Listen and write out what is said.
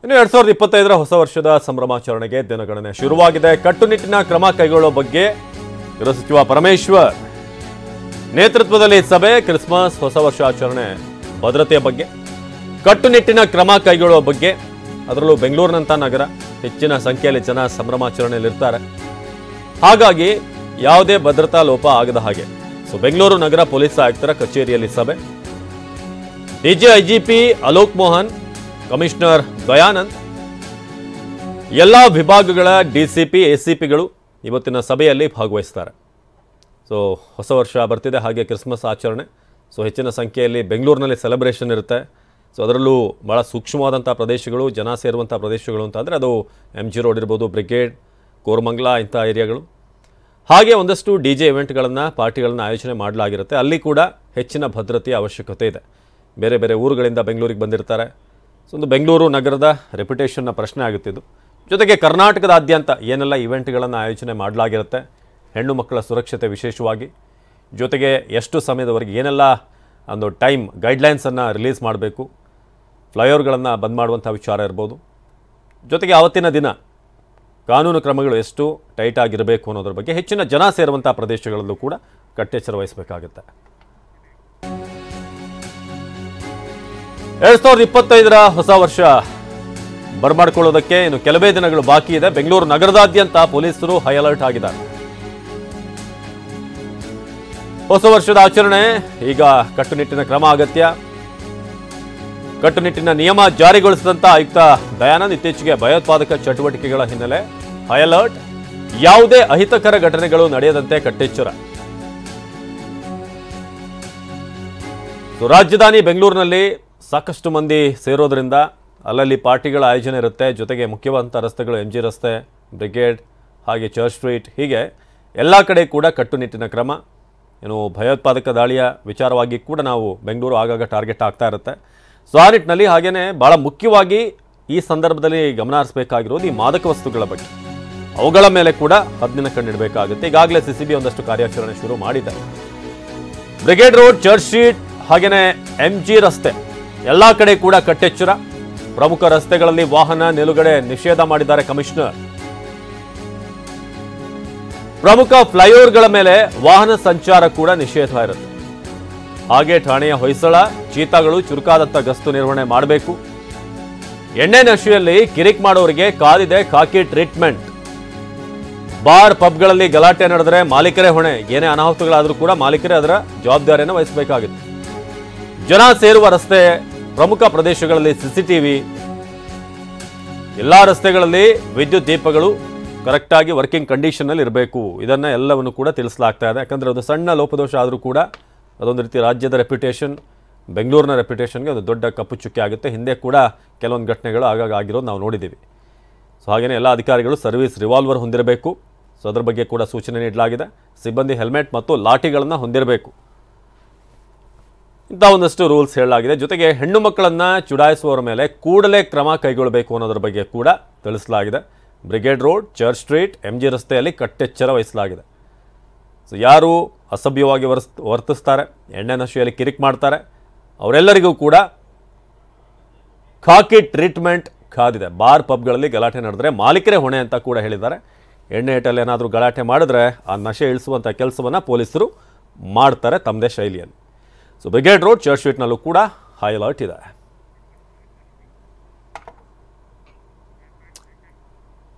ಇನ್ನು 2025ರ ಹೊಸ ವರ್ಷದ ಸಂಭ್ರಮಾಚರಣೆಗೆ ದಿನಗಣನೆ ಶುರುವಾಗಿದೆ. ಕಟ್ಟುನಿಟ್ಟಿನ ಕ್ರಮ ಕೈಗೊಳ್ಳುವ ಬಗ್ಗೆ ಗೃಹ ಸಚಿವ ಪರಮೇಶ್ವರ್ ನೇತೃತ್ವದಲ್ಲಿ ಸಭೆ. ಕ್ರಿಸ್ಮಸ್ ಹೊಸ ವರ್ಷ ಆಚರಣೆ ಭದ್ರತೆಯ ಬಗ್ಗೆ ಕಟ್ಟುನಿಟ್ಟಿನ ಕ್ರಮ ಕೈಗೊಳ್ಳುವ ಬಗ್ಗೆ, ಅದರಲ್ಲೂ ಬೆಂಗಳೂರಿನಂಥ ನಗರ ಹೆಚ್ಚಿನ ಸಂಖ್ಯೆಯಲ್ಲಿ ಜನ ಸಂಭ್ರಮಾಚರಣೆಯಲ್ಲಿರ್ತಾರೆ. ಹಾಗಾಗಿ ಯಾವುದೇ ಭದ್ರತಾ ಲೋಪ ಆಗದ ಹಾಗೆ ಬೆಂಗಳೂರು ನಗರ ಪೊಲೀಸ್ ಆಯುಕ್ತರ ಕಚೇರಿಯಲ್ಲಿ ಸಭೆ. DG IGP Alok Mohan, commissioner Dayanand, ಎಲ್ಲ ವಿಭಾಗಗಳ ಡಿಸಿಪಿ ಎಸಿಪಿಗಳು ಇವತ್ತಿನ ಸಭೆಯಲ್ಲಿ ಭಾಗವಹಿಸ್ತಾರೆ. ಹೊಸ ವರ್ಷ ಬರ್ತಿದೆ, ಹಾಗೆ ಕ್ರಿಸ್ಮಸ್ ಆಚರಣೆ. ಹೆಚ್ಚಿನ ಸಂಖ್ಯೆಯಲ್ಲಿ ಬೆಂಗಳೂರಿನಲ್ಲಿ ಸೆಲೆಬ್ರೇಷನ್ ಇರುತ್ತೆ. ಅದರಲ್ಲೂ ಭಾಳ ಸೂಕ್ಷ್ಮವಾದಂಥ ಪ್ರದೇಶಗಳು, ಜನ ಸೇರುವಂಥ ಪ್ರದೇಶಗಳು ಅಂತಂದರೆ ಅದು MG ರೋಡ್ ಇರ್ಬೋದು, ಬ್ರಿಗೇಡ್, ಕೋರಮಂಗಲ ಇಂಥ ಏರಿಯಾಗಳು. ಹಾಗೆ ಒಂದಷ್ಟು DJ ಇವೆಂಟ್ಗಳನ್ನು, ಪಾರ್ಟಿಗಳನ್ನು ಆಯೋಜನೆ ಮಾಡಲಾಗಿರುತ್ತೆ. ಅಲ್ಲಿ ಕೂಡ ಹೆಚ್ಚಿನ ಭದ್ರತೆಯ ಅವಶ್ಯಕತೆ ಇದೆ. ಬೇರೆ ಬೇರೆ ಊರುಗಳಿಂದ ಬೆಂಗಳೂರಿಗೆ ಬಂದಿರ್ತಾರೆ. ಒಂದು ಬೆಂಗಳೂರು ನಗರದ ರೆಪ್ಯುಟೇಷನ್ನ ಪ್ರಶ್ನೆ ಆಗುತ್ತಿದ್ದು. ಜೊತೆಗೆ ಕರ್ನಾಟಕದಾದ್ಯಂತ ಏನೆಲ್ಲ ಇವೆಂಟ್ಗಳನ್ನು ಆಯೋಜನೆ ಮಾಡಲಾಗಿರುತ್ತೆ, ಹೆಣ್ಣು ಮಕ್ಕಳ ಸುರಕ್ಷತೆ ವಿಶೇಷವಾಗಿ, ಜೊತೆಗೆ ಎಷ್ಟು ಸಮಯದವರೆಗೆ ಏನೆಲ್ಲ ಒಂದು ಟೈಮ್ ಗೈಡ್ಲೈನ್ಸನ್ನು ರಿಲೀಸ್ ಮಾಡಬೇಕು, ಫ್ಲೈಓವರ್ಗಳನ್ನು ಬಂದ್ ಮಾಡುವಂಥ ವಿಚಾರ ಇರ್ಬೋದು. ಜೊತೆಗೆ ಆವತ್ತಿನ ದಿನ ಕಾನೂನು ಕ್ರಮಗಳು ಎಷ್ಟು ಟೈಟ್ ಆಗಿರಬೇಕು ಅನ್ನೋದ್ರ ಬಗ್ಗೆ ಹೆಚ್ಚಿನ ಜನ ಸೇರುವಂಥ ಪ್ರದೇಶಗಳಲ್ಲೂ ಕೂಡ ಕಟ್ಟೆಚ್ಚರ ವಹಿಸಬೇಕಾಗುತ್ತೆ. 2025ರ ಹೊಸ ವರ್ಷ ಬರಮಾಡಿಕೊಳ್ಳೋದಕ್ಕೆ ಇನ್ನು ಕೆಲವೇ ದಿನಗಳು ಬಾಕಿ ಇದೆ. ಬೆಂಗಳೂರು ನಗರದಾದ್ಯಂತ ಪೊಲೀಸರು ಹೈ ಅಲರ್ಟ್ ಆಗಿದ್ದಾರೆ. ಹೊಸ ವರ್ಷದ ಆಚರಣೆ ಈಗ ಕಟ್ಟುನಿಟ್ಟಿನ ಕ್ರಮ ಅಗತ್ಯ. ಕಟ್ಟುನಿಟ್ಟಿನ ನಿಯಮ ಜಾರಿಗೊಳಿಸಿದಂತ ಆಯುಕ್ತ ದಯಾನಂದ್ ಇತ್ತೀಚೆಗೆ ಭಯೋತ್ಪಾದಕ ಚಟುವಟಿಕೆಗಳ ಹಿನ್ನೆಲೆ ಹೈ ಅಲರ್ಟ್, ಯಾವುದೇ ಅಹಿತಕರ ಘಟನೆಗಳು ನಡೆಯದಂತೆ ಕಟ್ಟೆಚ್ಚರ. ರಾಜಧಾನಿ ಬೆಂಗಳೂರಿನಲ್ಲಿ ಸಾಕಷ್ಟು ಮಂದಿ ಸೇರೋದ್ರಿಂದ ಅಲ್ಲಲ್ಲಿ ಪಾರ್ಟಿಗಳ ಆಯೋಜನೆ ಇರುತ್ತೆ. ಜೊತೆಗೆ ಮುಖ್ಯವಾದಂಥ ರಸ್ತೆಗಳು MG ರಸ್ತೆ, ಬ್ರಿಗೇಡ್, ಹಾಗೆ ಚರ್ಚ್ ಸ್ಟ್ರೀಟ್, ಹೀಗೆ ಎಲ್ಲ ಕಡೆ ಕೂಡ ಕಟ್ಟುನಿಟ್ಟಿನ ಕ್ರಮ. ಭಯೋತ್ಪಾದಕ ದಾಳಿಯ ವಿಚಾರವಾಗಿ ಕೂಡ ನಾವು ಬೆಂಗಳೂರು ಆಗಾಗ ಟಾರ್ಗೆಟ್ ಆಗ್ತಾ ಇರುತ್ತೆ. ಆ ನಿಟ್ಟಿನಲ್ಲಿ ಹಾಗೇನೆ ಭಾಳ ಮುಖ್ಯವಾಗಿ ಈ ಸಂದರ್ಭದಲ್ಲಿ ಗಮನ ಹರಿಸಬೇಕಾಗಿರೋದು ಈ ಮಾದಕ ವಸ್ತುಗಳ ಬಗ್ಗೆ, ಅವುಗಳ ಮೇಲೆ ಕೂಡ ಹದ್ದಿನ ಕಣ್ಣಿಡಬೇಕಾಗುತ್ತೆ. ಈಗಾಗಲೇ CCB ಒಂದಷ್ಟು ಕಾರ್ಯಾಚರಣೆ ಶುರು ಮಾಡಿದೆ. ಬ್ರಿಗೇಡ್ ರೋಡ್, ಚರ್ಚ್ ಸ್ಟ್ರೀಟ್, ಹಾಗೇನೆ MG ರಸ್ತೆ ಎಲ್ಲ ಕಡೆ ಕೂಡ ಕಟ್ಟೆಚ್ಚರ. ಪ್ರಮುಖ ರಸ್ತೆಗಳಲ್ಲಿ ವಾಹನ ನಿಲುಗಡೆ ನಿಷೇಧ ಮಾಡಿದ್ದಾರೆ ಕಮಿಷನರ್. ಪ್ರಮುಖ ಫ್ಲೈಓವರ್ಗಳ ಮೇಲೆ ವಾಹನ ಸಂಚಾರ ಕೂಡ ನಿಷೇಧ ಇರುತ್ತೆ. ಹಾಗೆ ಠಾಣೆಯ ಹೊಯ್ಸಳ, ಚೀತಾಗಳು ಚುರುಕಾದಂಥ ಗಸ್ತು ನಿರ್ವಹಣೆ ಮಾಡಬೇಕು. ಎಣ್ಣೆ ನಶೆಯಲ್ಲಿ ಕಿರಿಕ್ ಮಾಡೋರಿಗೆ ಕಾದಿದೆ ಖಾಕಿ ಟ್ರೀಟ್ಮೆಂಟ್. ಬಾರ್ ಪಬ್ಗಳಲ್ಲಿ ಗಲಾಟೆ ನಡೆದರೆ ಮಾಲೀಕರೇ ಹೊಣೆ. ಏನೇ ಅನಾಹುತಗಳಾದರೂ ಕೂಡ ಮಾಲೀಕರೇ ಅದರ ಜವಾಬ್ದಾರಿಯನ್ನು ವಹಿಸಬೇಕಾಗುತ್ತೆ. ಜನ ಸೇರುವ ರಸ್ತೆ, ಪ್ರಮುಖ ಪ್ರದೇಶಗಳಲ್ಲಿ CCTV, ಎಲ್ಲ ರಸ್ತೆಗಳಲ್ಲಿ ವಿದ್ಯುತ್ ದೀಪಗಳು ಕರೆಕ್ಟಾಗಿ ವರ್ಕಿಂಗ್ ಕಂಡೀಷನ್ನಲ್ಲಿ ಇರಬೇಕು. ಇದನ್ನು ಎಲ್ಲವನ್ನು ಕೂಡ ತಿಳಿಸಲಾಗ್ತಾ ಇದೆ. ಯಾಕಂದರೆ ಅದು ಸಣ್ಣ ಲೋಪದೋಷ ಆದರೂ ಕೂಡ ಅದೊಂದು ರೀತಿ ರಾಜ್ಯದ ರೆಪ್ಯುಟೇಷನ್, ಬೆಂಗಳೂರಿನ ರೆಪ್ಯುಟೇಷನ್ಗೆ ಒಂದು ದೊಡ್ಡ ಕಪ್ಪು ಚುಕ್ಕೆ ಆಗುತ್ತೆ. ಹಿಂದೆ ಕೂಡ ಕೆಲವೊಂದು ಘಟನೆಗಳು ಆಗಾಗ ಆಗಿರೋದು ನಾವು ನೋಡಿದ್ದೀವಿ. ಹಾಗೆಯೇ ಎಲ್ಲ ಅಧಿಕಾರಿಗಳು ಸರ್ವಿಸ್ ರಿವಾಲ್ವರ್ ಹೊಂದಿರಬೇಕು. ಅದರ ಬಗ್ಗೆ ಕೂಡ ಸೂಚನೆ ನೀಡಲಾಗಿದೆ. ಸಿಬ್ಬಂದಿ ಹೆಲ್ಮೆಟ್ ಮತ್ತು ಲಾಠಿಗಳನ್ನು ಹೊಂದಿರಬೇಕು. ಇಂಥ ಒಂದಷ್ಟು ರೂಲ್ಸ್ ಹೇಳಲಾಗಿದೆ. ಜೊತೆಗೆ ಹೆಣ್ಣು ಮಕ್ಕಳನ್ನು ಚುಡಾಯಿಸುವವರ ಮೇಲೆ ಕೂಡಲೇ ಕ್ರಮ ಕೈಗೊಳ್ಳಬೇಕು ಅನ್ನೋದ್ರ ಬಗ್ಗೆ ಕೂಡ ತಿಳಿಸಲಾಗಿದೆ. Brigade road, church street, MG ರಸ್ತೆಯಲ್ಲಿ ಕಟ್ಟೆಚ್ಚರ ವಹಿಸಲಾಗಿದೆ. ಯಾರು ಅಸಭ್ಯವಾಗಿ ವರ್ತಿಸ್ತಾರೆ, ಎಣ್ಣೆ ನಶೆಯಲ್ಲಿ ಕಿರಿಕ್ ಮಾಡ್ತಾರೆ, ಅವರೆಲ್ಲರಿಗೂ ಕೂಡ ಖಾಕಿ ಟ್ರೀಟ್ಮೆಂಟ್ ಕಾದಿದೆ. ಬಾರ್ ಪಬ್ಗಳಲ್ಲಿ ಗಲಾಟೆ ನಡೆದರೆ ಮಾಲೀಕರೇ ಹೊಣೆ ಅಂತ ಕೂಡ ಹೇಳಿದ್ದಾರೆ. ಎಣ್ಣೆ ಏಟಲ್ಲಿ ಏನಾದರೂ ಗಲಾಟೆ ಮಾಡಿದ್ರೆ ಆ ನಶೆ ಇಳಿಸುವಂಥ ಕೆಲಸವನ್ನು ಪೊಲೀಸರು ಮಾಡ್ತಾರೆ ತಮ್ಮದೇ ಶೈಲಿಯಲ್ಲಿ. ಬ್ರಿಗೇಡ್ ರೋಡ್, ಚರ್ಚ್ ಸ್ಟ್ರೀಟ್ನಲ್ಲೂ ಕೂಡ ಹೈ ಅಲರ್ಟ್ ಇದೆ.